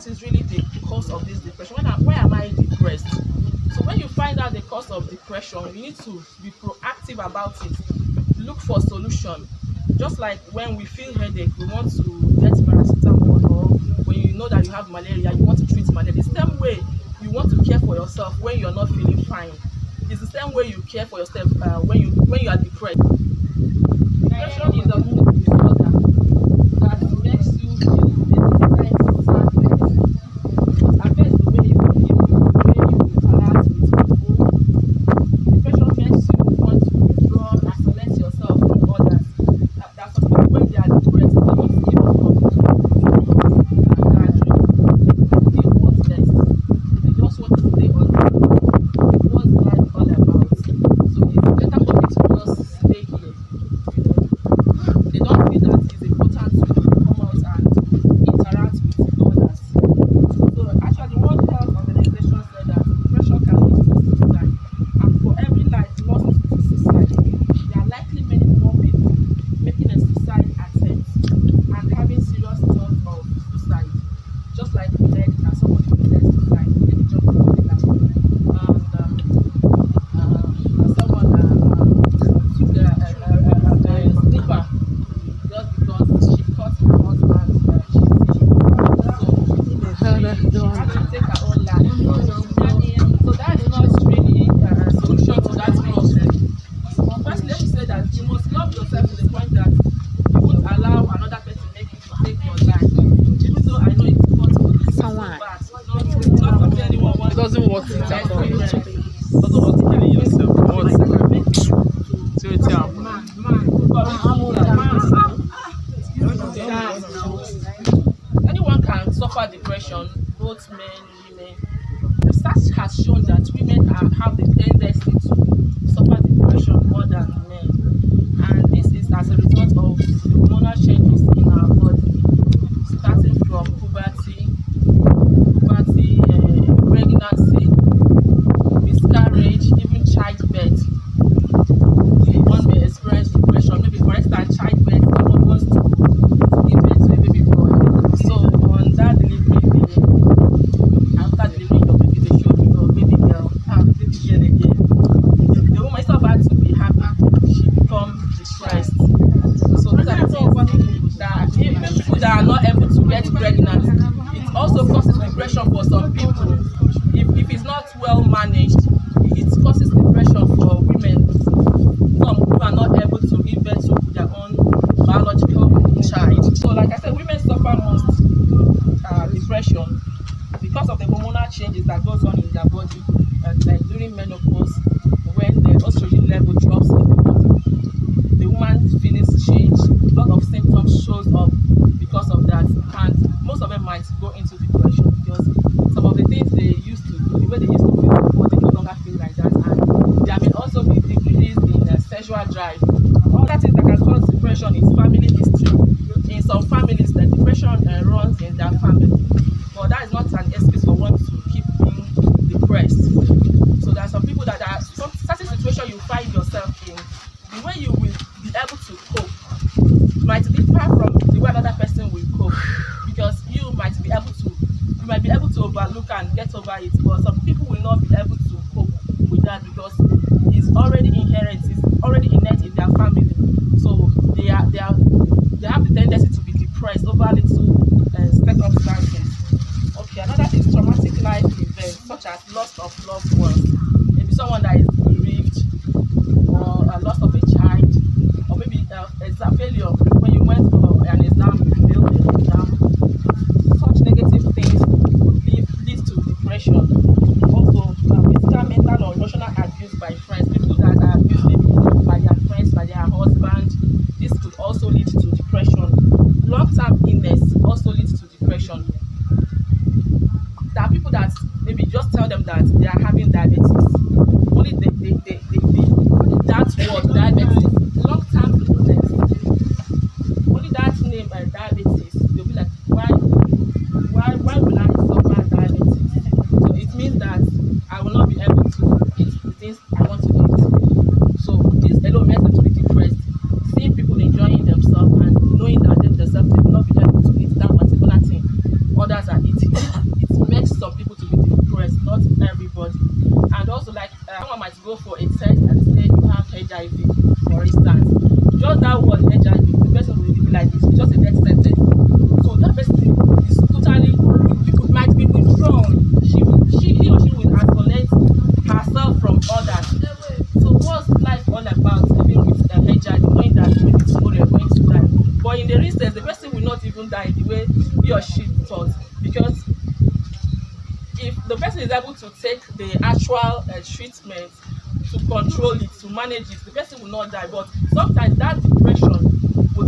what is really the cause of this depression? Why am I depressed? So when you find out the cause of depression, you need to be proactive about it. Look for solution. Just like when we feel headache, we want to get paracetamol, or when you know that you have malaria, you want to treat malaria. The same way you want to care for yourself when you're not feeling fine. It's the same way you care for yourself when you are depressed. Depression is a mood disorder that makes you feel a different sadness. It affects the way you feel, the way you interact with people. Depression makes you want to withdraw, isolate yourself from others. That's something when they are depressed, they want to give up on gathering. They feel worthless. They just want to stay on what's life all about. So it's better for me to just stay here. They don't feel that it's important to come out and interact with others. So actually, World Health Organization said that depression can lead to suicide, and for every life lost to suicide, there are likely many more people making a suicide attempt and having serious thoughts of suicide. Just like we heard that somebody committed suicide, maybe just something that someone took slipper just because she caught her husband cheating. So she had to take her own life. So that is not really a solution to that problem. But first, let me say that you must love yourself to the point that you won't allow another person to take your life. Even though I know it's possible, it's so bad. Not something anyone wants. It doesn't work it That's at all. very It rare. doesn't work killing yourself. What? So it's Anyone can suffer depression, both men, women. Research has shown that women have the tendency to suffer depression more than men, and this is as a result of the hormonal changes in our body, starting from puberty, pregnancy, miscarriage, even childbirth. One may experience depression. Maybe for instance, childbirth, someone wants to give birth to a baby boy. So on that delivery day, after delivering your baby, they show you your baby girl, baby girl again. The woman is about to be happy, she becomes depressed. So these are the things that even people that are not able to get pregnant, it also causes depression for some people. If it's not well managed, it causes depression for women. Some who are not able to give birth to their own biological child. So like I said, women suffer most depression because of the hormonal changes that goes on in their body, like during menopause, when the estrogen level drops in the body. The woman's feelings change, a lot of symptoms shows up because of that, and most of them might go into depression because some of the things they used to do, the way they used to feel before, they no longer feel like that, and there may also be decrease in sexual drive. Other things that can cause depression is family history. In some families, the depression runs in their family, but that is not an excuse for one to keep being depressed. So there are some people that are some certain situation you find yourself in, the way you will be able to cope might differ from the way another person will cope, because you might be able to overlook and get over it, but some people will not be able to cope with that because it's already inherent, it's already innate in their family. So they have the tendency to be depressed over little circumstances. Okay, another thing is traumatic life events such as loss of loved ones. Maybe someone that is bereaved, or a loss of a child, or maybe it's a failure when you went for an exam, you failed the exam. Such negative things could lead to depression. Also, physical, mental, or emotional abuse by friends, people that are abused maybe by their friends, by their husband. This could also lead to depression. Long-term illness also leads to depression. There are people that maybe just tell them that they are having diabetes. Only that word, diabetes, long-term illness. Only that name, diabetes, they'll be like, why will I suffer diabetes? So it means that I will not be able to eat the things I want to eat. So this alone makes them to be depressed. Seeing people enjoying themselves and knowing that themselves they will not be able to eat that particular thing others are eating. might go for a test and say you have HIV, for instance. Just that word HIV, the person will be like this, it's just a death sentence. So that person is totally, might be withdrawn. He or she will isolate herself from others. So what's life all about, even with HIV, knowing that maybe tomorrow you're going to die? But in the instance, the person will not even die the way he or she thought, because if the person is able to take the actual treatment to control it, to manage it, the person will not die. But sometimes that depression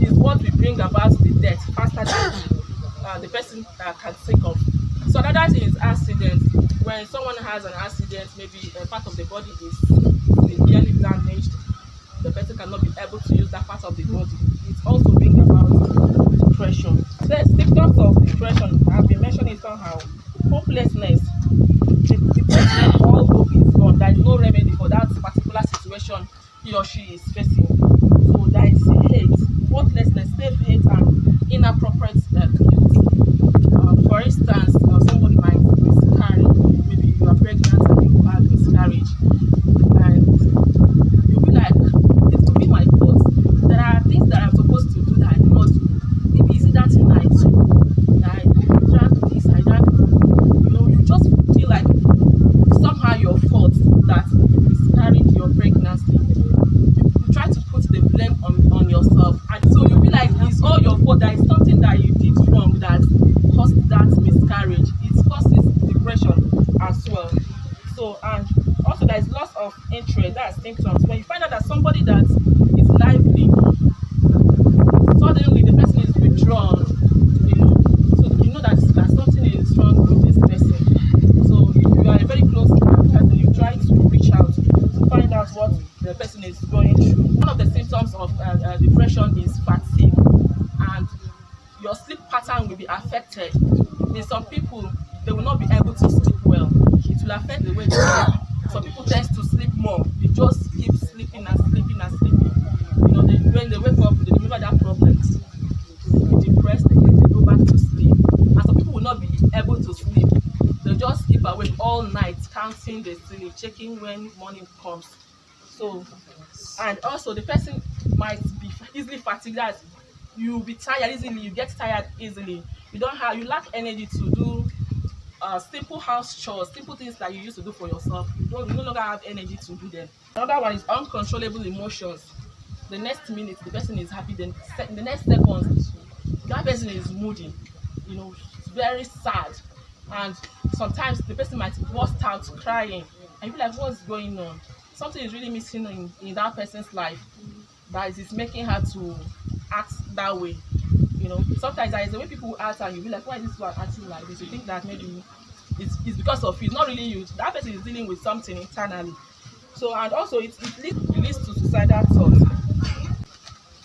is what will bring about the death faster than the person can think of. So another thing is accidents. When someone has an accident, maybe a part of the body is severely damaged, the person cannot be able to use that part of the body. It also brings about depression. The symptoms of depression have been mentioned somehow. Hopelessness. The person, all hope is gone. There is no remedy for that particular situation he or she is facing. So there is hate, worthlessness, self-hate, and inappropriate use. For instance, somebody might miscarry. Maybe you are pregnant and you have miscarriage, and you'll be like, it could be my fault. There are things that I'm supposed to do that I do not do. Maybe is it that in night that I drank this, I drank, you just feel like somehow your fault that you miscarried your pregnancy. You try to put the blame on yourself, and so you feel like it's all your fault. There is something that you did wrong that caused that miscarriage. It causes depression as well. So, and also there is loss of interest. That's symptoms. When you find out that somebody that is lively, suddenly the person is withdrawn, so you know that something is wrong with this person. So if you are a very close person, you try to reach out to find out what the person is going through. One of the symptoms of depression is fatigue, and your sleep pattern will be affected. In some people, they will not be able to sleep well. It will affect the way they sleep. Some people tend to sleep more. They just keep sleeping and sleeping and sleeping. When they wake up, they remember that problem. They be depressed again, they go back to sleep. And some people will not be able to sleep. They'll just keep awake all night, counting the sleep, checking when morning comes. So, and also the person might be easily fatigued. That you'll be tired easily, you get tired easily. You lack energy to do simple house chores, simple things that you used to do for yourself. You no longer have energy to do them. Another one is uncontrollable emotions. The next minute the person is happy, then the next second that person is moody, very sad, and sometimes the person might burst out crying, and you be like, what's going on? Something is really missing in that person's life that is making her to act that way. Sometimes there is the way people act, and you be like, why is this one acting like this? You think that maybe it's because of you. It's not really you. That person is dealing with something internally. So, and also it leads to suicidal thoughts.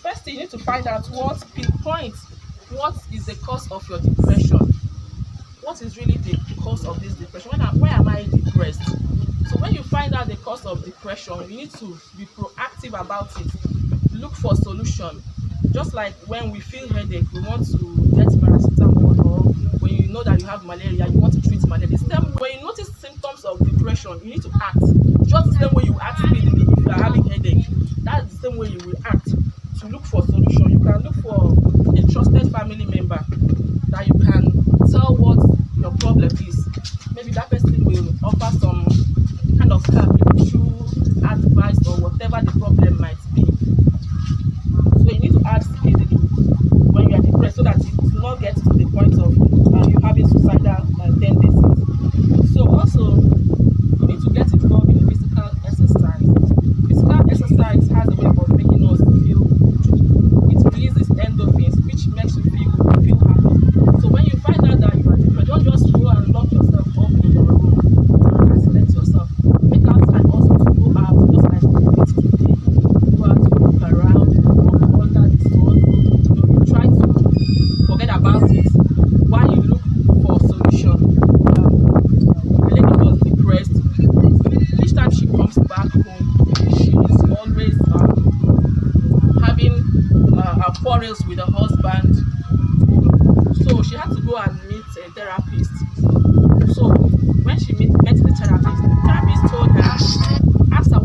First thing, you need to find out what is the cause of your depression. What is really the cause of this depression? Why am I depressed? So when you find out the cause of depression, you need to be proactive about it. Look for solution. Just like when we feel headache, we want to get paracetamol, or when you know that you have malaria, you want to treat malaria. When you notice symptoms of depression, you need to act. Just the same way you act speedily if you are having headache. That's the same way you will act to look for solution. You can look for a trusted family member that you can tell what your problem is. Maybe that person will offer some kind of help, through advice or whatever the problem might be. So you need to act speedily when you are depressed, so that it will not get to the point of you having suicidal tendencies. So also, you need to get involved in physical exercise. Physical exercise has a way of making us feel good. It releases endorphins, which makes you feel happy. So when you find out that you are depressed, don't just go and lock yourself up in your room and isolate yourself. Make out time also to go out, just like we did today. Go out to look around, walk under the sun. You try to forget about it while you look for a solution. The lady was depressed. Each time she comes back home, she is always having quarrels with her husband. So she had to go and meet a therapist. So when she met the therapist told her, ask her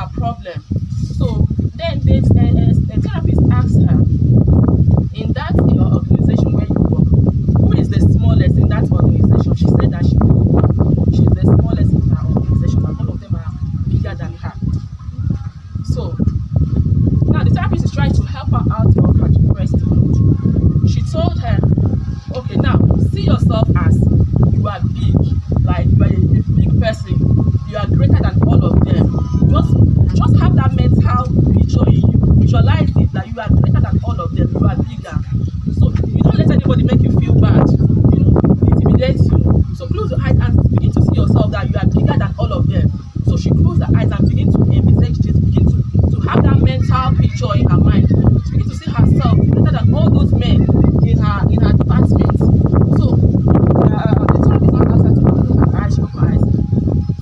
her problem. So then a therapist asked her, in that your organization where you work, who is the smallest in that organization? She said that she's the smallest in her organization, and all of them are bigger than her. So now the therapist is trying to help her out of her depressed mood. She told her, okay, now see yourself as you are big, like you are a big person, you are greater than all of them. Just have that mental picture in you, visualize it that you are greater than all of them, you are bigger. So you don't let anybody make you feel bad, intimidate you. So close your eyes and begin to see yourself that you are bigger than all of them. So she closed her eyes and begin to envisage this, begin to have that mental picture in her mind. She begin to see herself better than all those men in her department. So the therapist now asked her to close her eyes, she opened her eyes.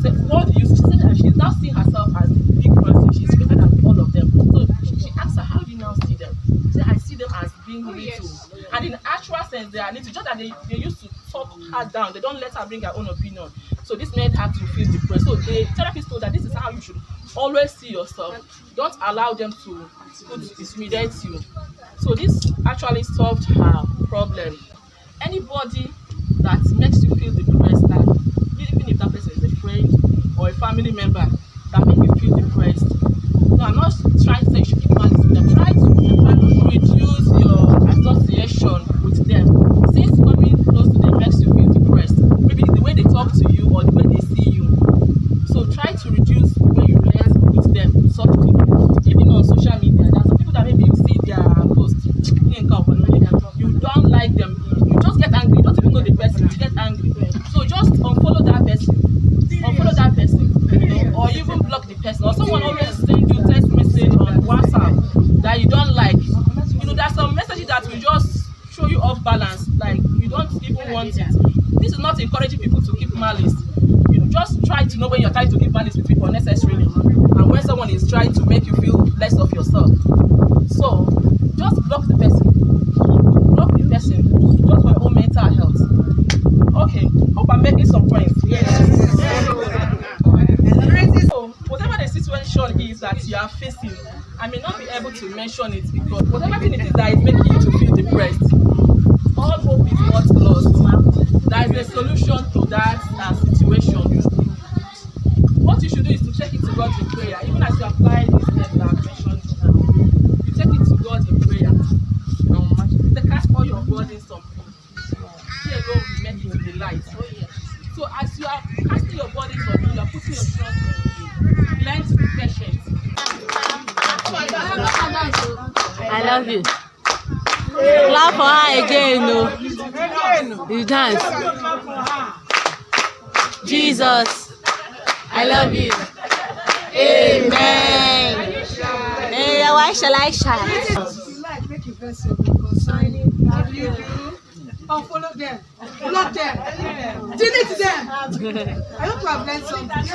Said, what do you see? She said that she's now seeing herself as the big person. She's greater than all of them. So she asked her, how do you now see them? She said, I see them as being little. And in actual sense, they are little. Just that they used to talk her down. They don't let her bring her own opinion. So this made her to feel depressed. So the therapist told her this is how you should always see yourself. Don't allow them to intimidate you. So this actually solved her problem. Anybody that makes you feel depressed, that even if that person is a friend or a family member that make you feel depressed, no, I'm not trying to say you should keep malice with them. Try to reduce your association with them. Since coming close to them makes you feel depressed, maybe the way they talk to you or the way they see you. So try to reduce the way you relate with them. Such people, even on social media, there are some people that maybe you see their post, you don't like them, you just get angry, you don't even know the person, you get angry. So just unfollow that person, or even block the person. Or someone always send you text message on WhatsApp that you don't like. There's some messages that will just show you off balance, like you don't even want it. This is not encouraging people to keep malice. Just try to know when you're trying to keep malice with people unnecessarily, and when someone is trying to make you feel less of yourself. So just block the person. Just for your own mental health. Okay, hope I'm making some points. Yes. So whatever the situation is that you are facing, I may not be able to mention it because whatever thing it is that is making you to feel depressed, all hope is not lost. There is a solution to that situation. What you should do is to take it to God in prayer. Even as you apply this step that I've mentioned now, you take it to God in prayer. You cast all your burdens on Him. He alone will make it to the light. So as you are casting your burdens on Him, you are putting your trust in Him. Learn to be patient. I love you. Clap for her again, no. You dance. Jesus, I love you. Amen. Hey, why shall I shout? You like make a vessel concerning how you do. Unfollow them, block them, delete them. I hope you have learned something.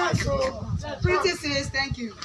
So, Pretty says thank you.